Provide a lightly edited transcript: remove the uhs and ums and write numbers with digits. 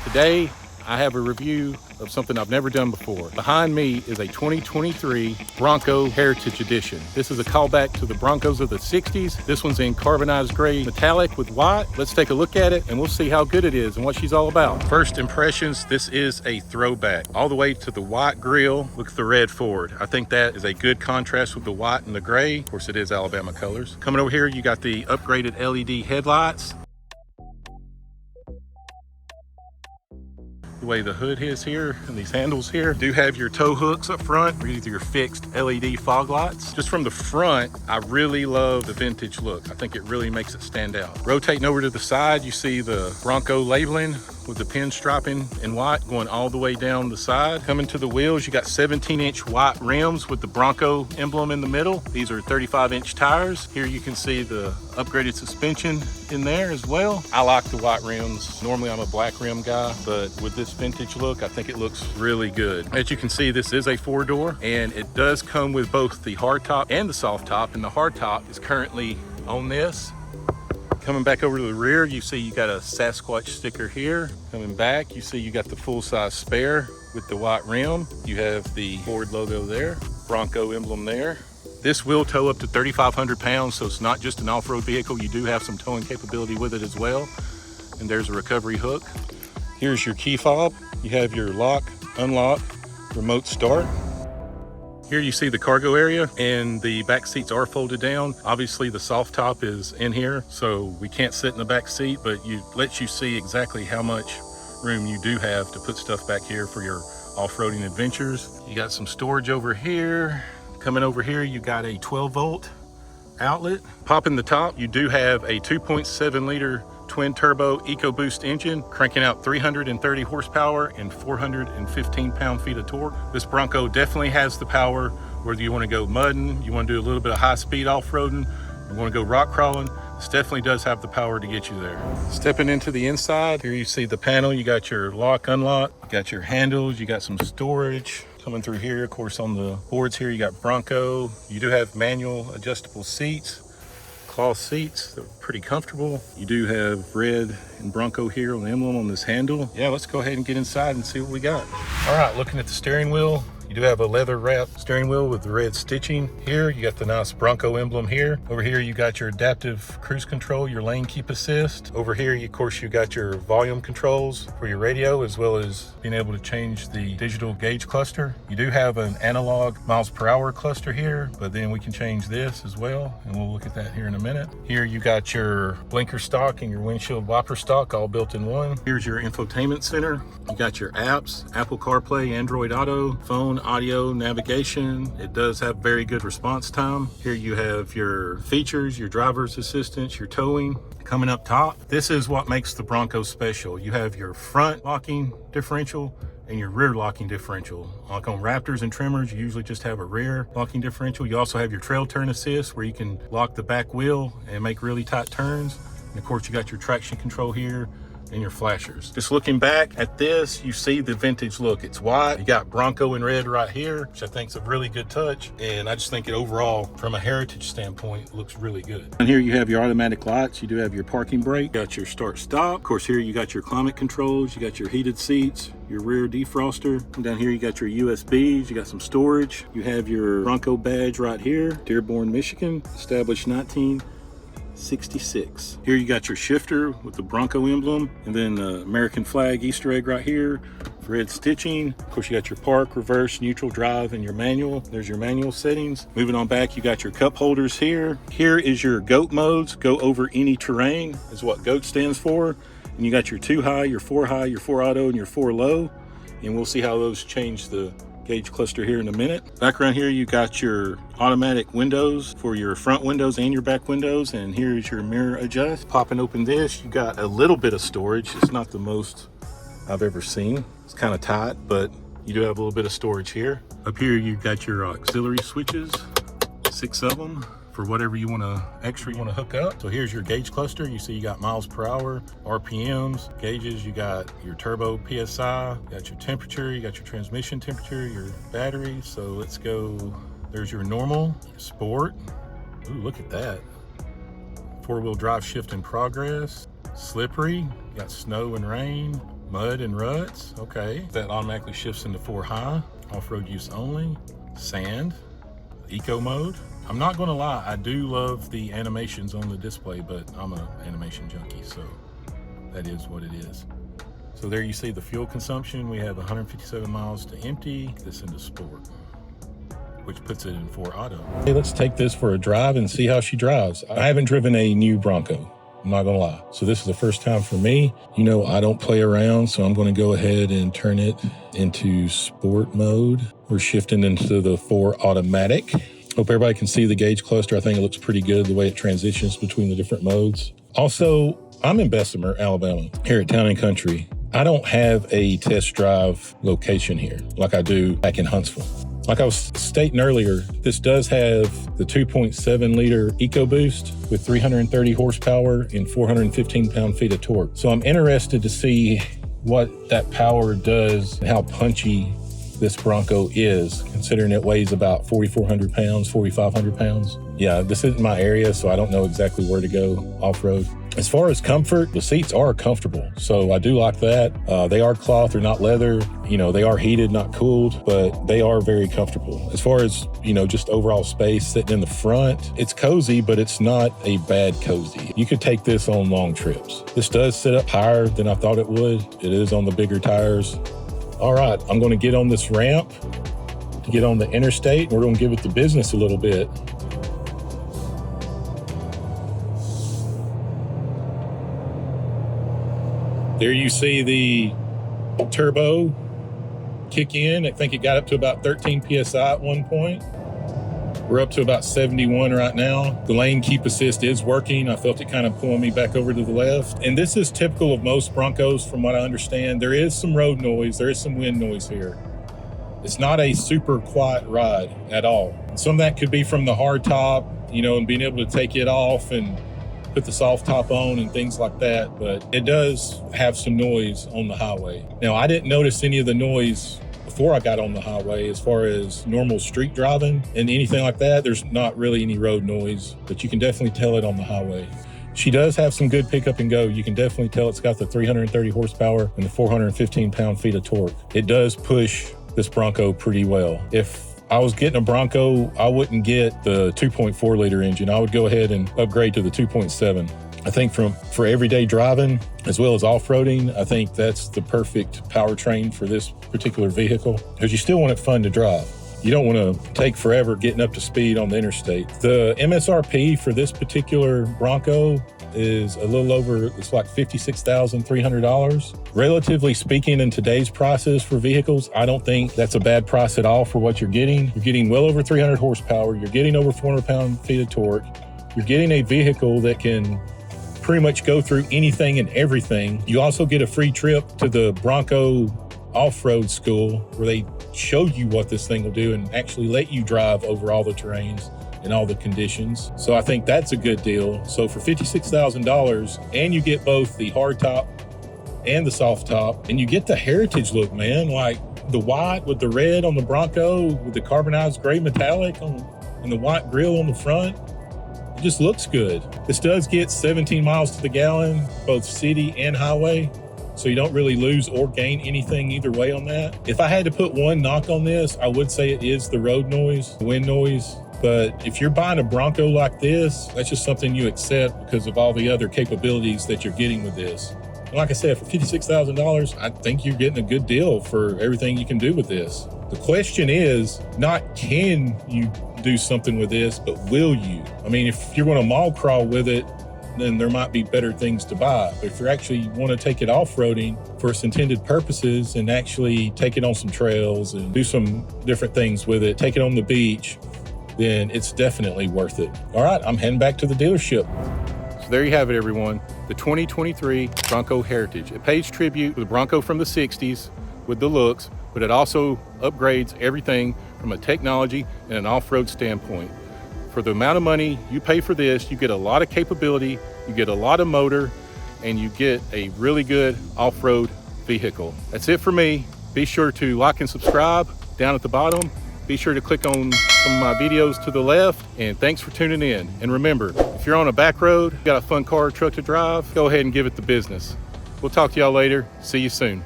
Today, I have a review of something I've never done before. Behind me is a 2023 Bronco Heritage Edition. This is a callback to the Broncos of the 60s. This one's in carbonized gray metallic with white. Let's take a look at it and we'll see how good it is and what she's all about. First impressions, this is a throwback all the way to the white grille with the red Ford. I think that is a good contrast with the white and the gray. Of course, it is Alabama colors. Coming over here, you got the upgraded LED headlights. The way the hood is here and these handles here do have your tow hooks up front with your fixed LED fog lights. Just from the front, I really love the vintage look. I think it really makes it stand out. Rotating over to the side, you see the Bronco labeling with the pinstriping in white going all the way down the side. Coming to the wheels, you got 17-inch white rims with the Bronco emblem in the middle. These are 35-inch tires. Here you can see the upgraded suspension in there as well. I like the white rims. Normally I'm a black rim guy, but with this vintage look, I think it looks really good. As you can see, this is a 4-door and it does come with both the hard top and the soft top, and the hard top is currently on this. Coming back over to the rear, you see you got a Sasquatch sticker here. Coming back, you see you got the full-size spare with the white rim. You have the Ford logo there, Bronco emblem there. This will tow up to 3,500 pounds, so it's not just an off-road vehicle. You do have some towing capability with it as well. And there's a recovery hook. Here's your key fob. You have your lock, unlock, remote start. Here you see the cargo area and the back seats are folded down. Obviously the soft top is in here, so we can't sit in the back seat, but it lets you see exactly how much room you do have to put stuff back here for your off-roading adventures. You got some storage over here. Coming over here, you got a 12-volt outlet. Popping the top, you do have a 2.7 liter twin turbo EcoBoost engine cranking out 330 horsepower and 415 pound-feet of torque. This Bronco definitely has the power, whether you want to go mudding, you want to do a little bit of high-speed off-roading, you want to go rock crawling, this definitely does have the power to get you there. Stepping into the inside, here you see the panel. You got your lock, unlock, you got your handles, you got some storage. Coming through here, of course, on the boards here, you got Bronco. You do have manual adjustable seats. Cloth seats, they're pretty comfortable. You do have red and Bronco here on the emblem on this handle. Yeah, let's go ahead and get inside and see what we got. All right, looking at the steering wheel, you do have a leather wrapped steering wheel with the red stitching. Here, you got the nice Bronco emblem here. Over here, you got your adaptive cruise control, your lane keep assist. Over here, of course, you got your volume controls for your radio, as well as being able to change the digital gauge cluster. You do have an analog miles per hour cluster here, but then we can change this as well, and we'll look at that here in a minute. Here, you got your blinker stock and your windshield wiper stock all built in one. Here's your infotainment center. You got your apps, Apple CarPlay, Android Auto, phone, audio, navigation. It does have very good response time. Here you have your features, your driver's assistance, your towing. Coming up top, this is what makes the Bronco special. You have your front locking differential and your rear locking differential. Like on Raptors and Tremors, you usually just have a rear locking differential. You also have your trail turn assist where you can lock the back wheel and make really tight turns. And of course, you got your traction control here and your flashers. Just looking back at this, you see the vintage look. It's white. You got Bronco in red right here, which I think is a really good touch. And I just think it overall, from a heritage standpoint, looks really good. And here you have your automatic lights. You do have your parking brake. You got your start stop. Of course, here you got your climate controls. You got your heated seats, your rear defroster. And down here, you got your USBs. You got some storage. You have your Bronco badge right here. Dearborn, Michigan, established 1966. Here you got your shifter with the Bronco emblem, and then the American flag Easter egg right here, red stitching. Of course, you got your park, reverse, neutral, drive, and your manual. There's your manual settings. Moving on back, you got your cup holders here. Here is your GOAT modes, go over any terrain, is what GOAT stands for. And you got your 2 high, your 4 high, your 4 auto, and your 4 low. And we'll see how those change the gauge cluster here in a minute. Back around here, you got your automatic windows for your front windows and your back windows, and here's your mirror adjust. Popping open this, you got a little bit of storage. It's not the most I've ever seen. It's kind of tight, but you do have a little bit of storage here. Up here, you got your auxiliary switches, 6 of them. For whatever you want to extra you want to hook up. So here's your gauge cluster. You see you got miles per hour, RPMs, gauges, you got your turbo PSI, you got your temperature, you got your transmission temperature, your battery. So let's go, there's your normal, sport. Ooh, look at that. 4-wheel drive shift in progress, slippery, you got snow and rain, Mud and ruts, okay. That automatically shifts into 4 high. Off-road use only. Sand, eco mode. I'm not gonna lie, I do love the animations on the display, but I'm an animation junkie, so that is what it is. So there you see the fuel consumption. We have 157 miles to empty, this into sport, which puts it in 4 auto. Hey, let's take this for a drive and see how she drives. I haven't driven a new Bronco, I'm not gonna lie. So this is the first time for me. You know, I don't play around, so I'm gonna go ahead and turn it into sport mode. We're shifting into the 4 automatic. Hope everybody can see the gauge cluster. I think it looks pretty good the way it transitions between the different modes. Also, I'm in Bessemer, Alabama, here at Town and Country. I don't have a test drive location here like I do back in Huntsville. Like I was stating earlier, this does have the 2.7 liter EcoBoost with 330 horsepower and 415 pound-feet of torque. So I'm interested to see what that power does and how punchy this Bronco is, considering it weighs about 4,400 pounds, 4,500 pounds. Yeah, this isn't my area, so I don't know exactly where to go off-road. As far as comfort, the seats are comfortable, so I do like that. They are cloth, they're not leather. You know, they are heated, not cooled, but they are very comfortable. As far as, you know, just overall space sitting in the front, it's cozy, but it's not a bad cozy. You could take this on long trips. This does sit up higher than I thought it would. It is on the bigger tires. All right, I'm gonna get on this ramp to get on the interstate. We're gonna give it the business a little bit. There you see the turbo kick in. I think it got up to about 13 PSI at one point. We're up to about 71 right now. The lane keep assist is working. I felt it kind of pulling me back over to the left. And this is typical of most Broncos from what I understand. There is some road noise, there is some wind noise here. It's not a super quiet ride at all. Some of that could be from the hard top, you know, and being able to take it off and put the soft top on and things like that, but it does have some noise on the highway. Now, I didn't notice any of the noise before I got on the highway as far as normal street driving and anything like that. There's not really any road noise, but you can definitely tell it on the highway. She does have some good pick up and go. You can definitely tell it's got the 330 horsepower and the 415 pound-feet of torque. It does push this Bronco pretty well. If I was getting a Bronco, I wouldn't get the 2.4 liter engine. I would go ahead and upgrade to the 2.7. I think for everyday driving as well as off-roading, I think that's the perfect powertrain for this particular vehicle because you still want it fun to drive. You don't want to take forever getting up to speed on the interstate. The MSRP for this particular Bronco is a little over, it's like $56,300. Relatively speaking, in today's prices for vehicles, I don't think that's a bad price at all for what you're getting. You're getting well over 300 horsepower. You're getting over 400 pound-feet of torque. You're getting a vehicle that can pretty much go through anything and everything. You also get a free trip to the Bronco off-road school where they show you what this thing will do and actually let you drive over all the terrains and all the conditions. So I think that's a good deal. So for $56,000, and you get both the hard top and the soft top, and you get the heritage look, man, like the white with the red on the Bronco with the carbonized gray metallic and the white grille on the front. It just looks good. This does get 17 miles to the gallon, both city and highway. So you don't really lose or gain anything either way on that. If I had to put one knock on this, I would say it is the road noise, the wind noise. But if you're buying a Bronco like this, that's just something you accept because of all the other capabilities that you're getting with this. And like I said, for $56,000, I think you're getting a good deal for everything you can do with this. The question is not can you do something with this, but will you? I mean, if you're going to mall crawl with it, then there might be better things to buy. But if you actually want to take it off-roading for its intended purposes and actually take it on some trails and do some different things with it, take it on the beach, then it's definitely worth it. All right, I'm heading back to the dealership. So there you have it, everyone. The 2023 Bronco Heritage. It pays tribute to the Bronco from the 60s with the looks, but it also upgrades everything from a technology and an off-road standpoint. For the amount of money you pay for this, you get a lot of capability, you get a lot of motor, and you get a really good off-road vehicle. That's it for me. Be sure to like and subscribe down at the bottom. Be sure to click on some of my videos to the left, and thanks for tuning in. And remember, if you're on a back road, got a fun car or truck to drive, go ahead and give it the business. We'll talk to y'all later. See you soon.